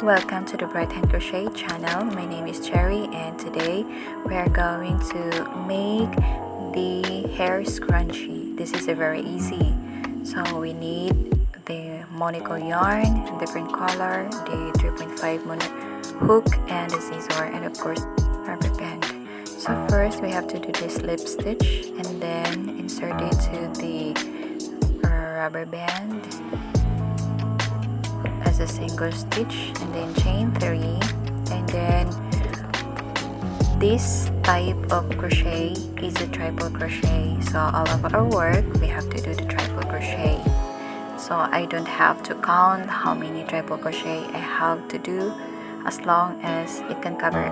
Welcome to the Bright Hand Crochet channel. My name is Cherry and today we are going to make the hair scrunchie. This is a very easy. So we need the Monaco yarn in different color, the 3.5 mono hook and the scissor, and of course rubber band. So first we have to do the slip stitch and then insert it to the rubber band as a single stitch, and then chain 3, and then this type of crochet is a triple crochet. So all of our work we have to do the triple crochet. So I don't have to count how many triple crochet I have to do, as long as it can cover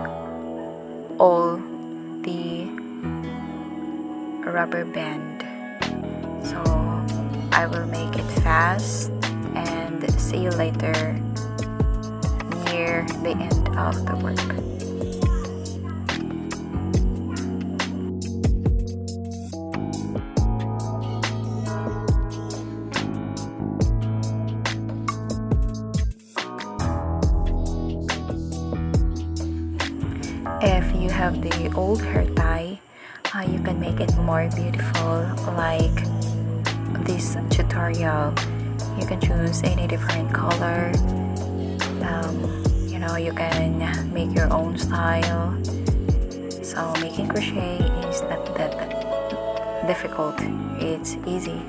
all the rubber band. So I will make it fast and see you later near the end of the work. If you have the old hair tie, you can make it more beautiful like this tutorial. You can choose any different color. You can make your own style. So making crochet is not that difficult. It's easy.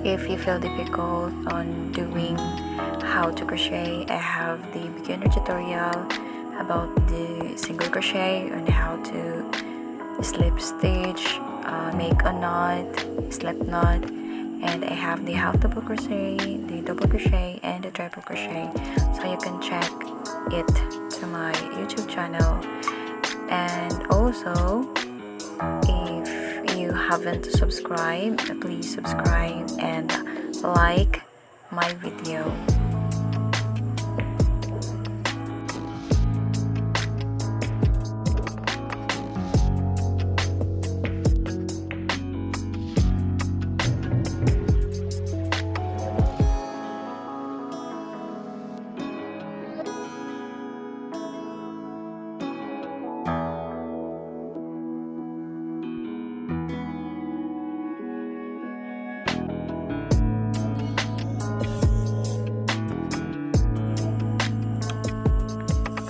If you feel difficult on doing how to crochet, I have the beginner tutorial about the single crochet and how to slip stitch, make a knot, slip knot, and I have the half double crochet, the double crochet, and the triple crochet. So you can check it to my YouTube channel. And also, if you haven't subscribed, please subscribe and like my video.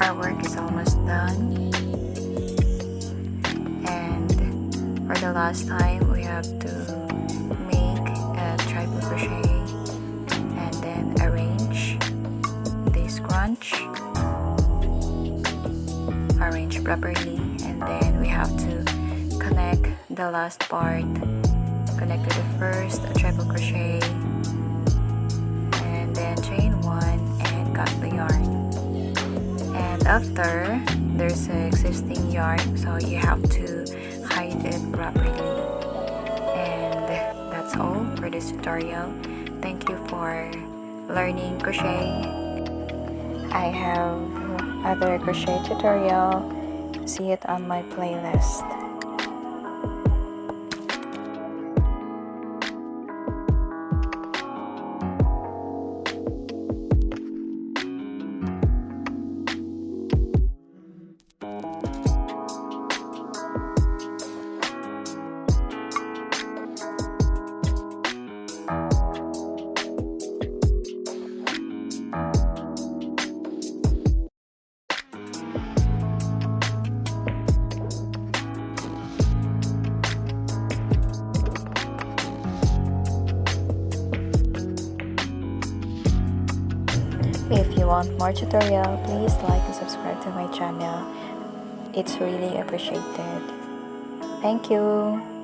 Our work is almost done, and for the last time we have to make a triple crochet and then arrange the scrunch, arrange properly, and then we have to connect the last part, connect to the first triple crochet, and then chain 1 and cut the yarn. After, there's an existing yarn, so you have to hide it properly. And that's all for this tutorial. Thank you for learning crochet. I have other crochet tutorial. See it on my playlist. If you want more tutorial, please like and subscribe to my channel. It's really appreciated. Thank you.